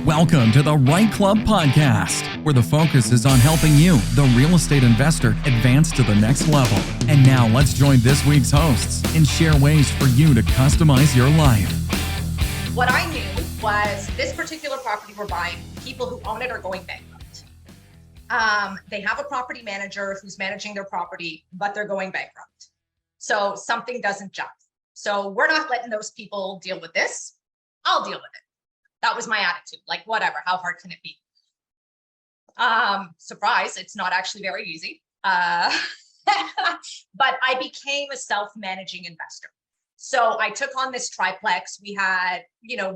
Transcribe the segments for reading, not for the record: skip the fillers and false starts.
Welcome to the REITE Club podcast, where the focus is on helping you, the real estate investor, advance to the next level. And now let's join this week's hosts and share ways for you to customize your life. What I knew was this particular property we're buying, people who own it are going bankrupt. They have a property manager who's managing their property, but they're going bankrupt. So something doesn't jive. So we're not letting those people deal with this. I'll deal with it. That was my attitude. Like, whatever, how hard can it be? Surprise, it's not actually very easy. But I became a self-managing investor. So I took on this triplex. We had,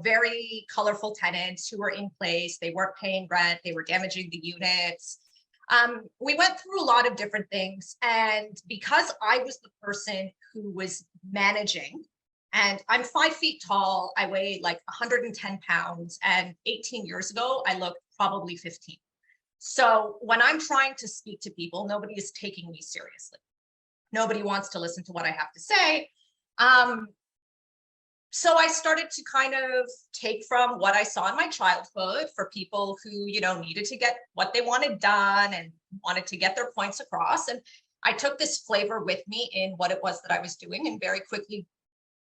very colorful tenants who were in place. They weren't paying rent. They were damaging the units. We went through a lot of different things. And because I was the person who was managing, and I'm 5 feet tall, I weigh like 110 pounds, and 18 years ago, I looked probably 15. So when I'm trying to speak to people, nobody is taking me seriously. Nobody wants to listen to what I have to say. So I started to kind of take from what I saw in my childhood for people who, needed to get what they wanted done and wanted to get their points across. And I took this flavor with me in what it was that I was doing, and very quickly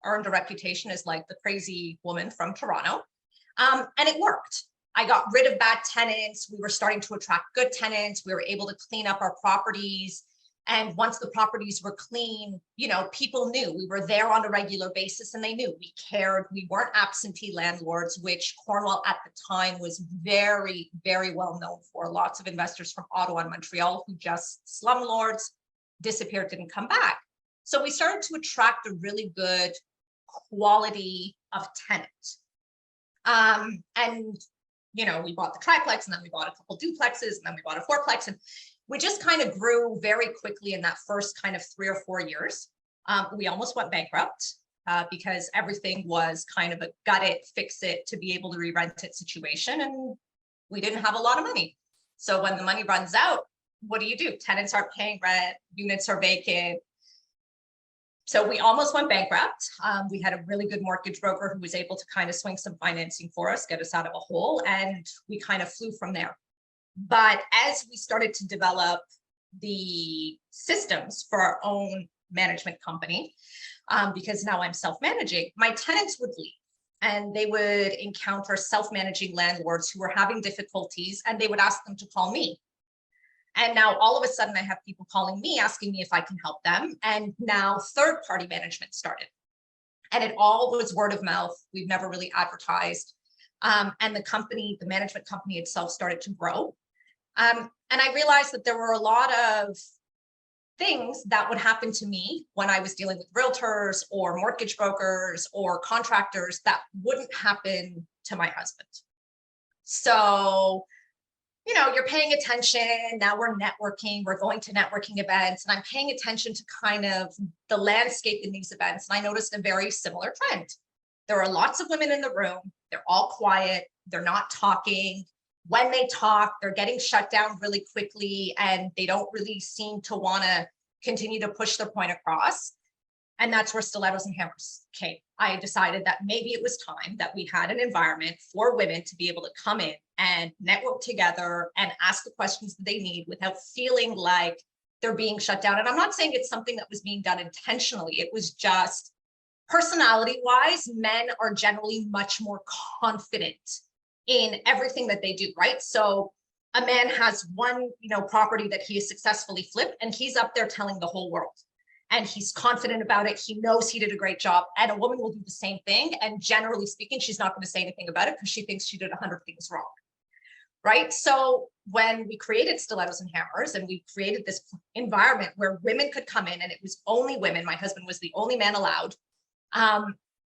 earned a reputation as like the crazy woman from Toronto. And it worked. I got rid of bad tenants. We were starting to attract good tenants. We were able to clean up our properties. And once the properties were clean, people knew we were there on a regular basis, and they knew we cared. We weren't absentee landlords, which Cornwall at the time was very, very well known for. Lots of investors from Ottawa and Montreal who just slumlords disappeared, didn't come back. So we started to attract a really good quality of tenant. We bought the triplex, and then we bought a couple duplexes, and then we bought a fourplex, and we just kind of grew very quickly in that first kind of 3 or 4 years. We almost went bankrupt because everything was kind of a gut it, fix it to be able to re-rent it situation, and we didn't have a lot of money. So when the money runs out, what do? Tenants aren't paying rent, units are vacant. So we almost went bankrupt. We had a really good mortgage broker who was able to kind of swing some financing for us, get us out of a hole, and we kind of flew from there. But as we started to develop the systems for our own management company, because now I'm self-managing, my tenants would leave and they would encounter self-managing landlords who were having difficulties, and they would ask them to call me. And now all of a sudden I have people calling me, asking me if I can help them. And now third-party management started. And it all was word of mouth. We've never really advertised. And the management company itself started to grow. And I realized that there were a lot of things that would happen to me when I was dealing with realtors or mortgage brokers or contractors that wouldn't happen to my husband. So you're paying attention. Now we're networking, we're going to networking events, and I'm paying attention to kind of the landscape in these events. And I noticed a very similar trend. There are lots of women in the room. They're all quiet. They're not talking. When they talk, they're getting shut down really quickly, and they don't really seem to want to continue to push their point across. And that's where Stilettos and Hammers came. I decided that maybe it was time that we had an environment for women to be able to come in and network together and ask the questions that they need without feeling like they're being shut down. And I'm not saying it's something that was being done intentionally. It was just personality-wise, men are generally much more confident in everything that they do, right? So a man has one, property that he has successfully flipped, and he's up there telling the whole world. And he's confident about it. He knows he did a great job. And a woman will do the same thing. And generally speaking, she's not going to say anything about it because she thinks she did 100 things wrong, right? So when we created Stilettos and Hammers, and we created this environment where women could come in, and it was only women, my husband was the only man allowed.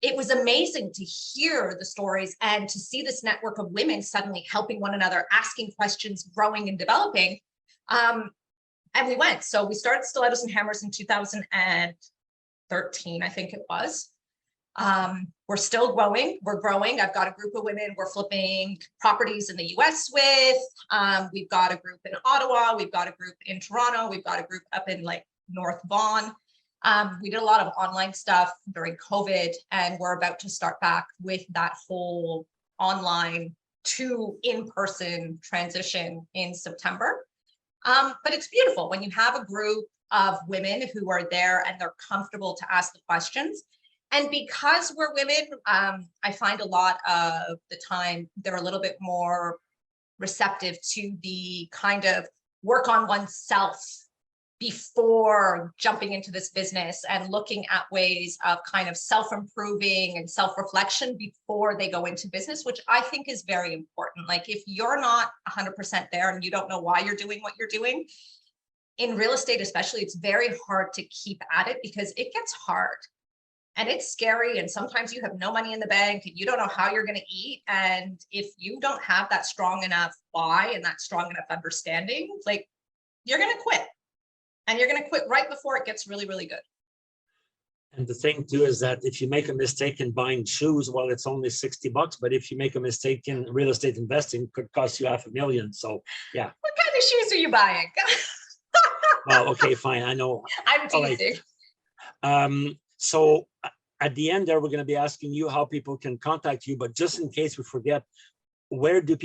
It was amazing to hear the stories and to see this network of women suddenly helping one another, asking questions, growing and developing. And we went. So we started Stilettos and Hammers in 2013, I think it was. We're still growing. We're growing. I've got a group of women we're flipping properties in the US with. We've got a group in Ottawa. We've got a group in Toronto. We've got a group up in like North Vaughan. We did a lot of online stuff during COVID, and we're about to start back with that whole online to in-person transition in September. But it's beautiful when you have a group of women who are there and they're comfortable to ask the questions. And because we're women, I find a lot of the time they're a little bit more receptive to the kind of work on oneself before jumping into this business and looking at ways of kind of self-improving and self-reflection before they go into business, which I think is very important. Like if you're not 100% there and you don't know why you're doing what you're doing, in real estate especially, it's very hard to keep at it because it gets hard. And it's scary. And sometimes you have no money in the bank and you don't know how you're going to eat. And if you don't have that strong enough why and that strong enough understanding, like you're going to quit. And you're going to quit right before it gets really, really good. And the thing too is that if you make a mistake in buying shoes, well, it's only $60. But if you make a mistake in real estate investing, it could cost you $500,000. So yeah. What kind of shoes are you buying? Well, okay, fine. I know. I'm teasing. So at the end there, we're going to be asking you how people can contact you. But just in case we forget, where do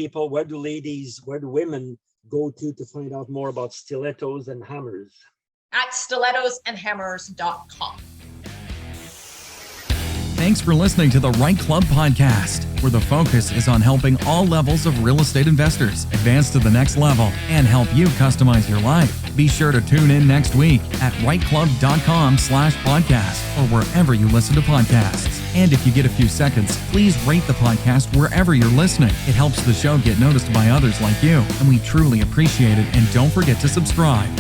ladies, where do women go to find out more about stilettos and hammers? At stilettosandhammers.com. Thanks for listening to the REITE Club podcast, where the focus is on helping all levels of real estate investors advance to the next level and help you customize your life. Be sure to tune in next week at REITEClub.com/podcast or wherever you listen to podcasts. And if you get a few seconds, please rate the podcast wherever you're listening. It helps the show get noticed by others like you, and we truly appreciate it. And don't forget to subscribe.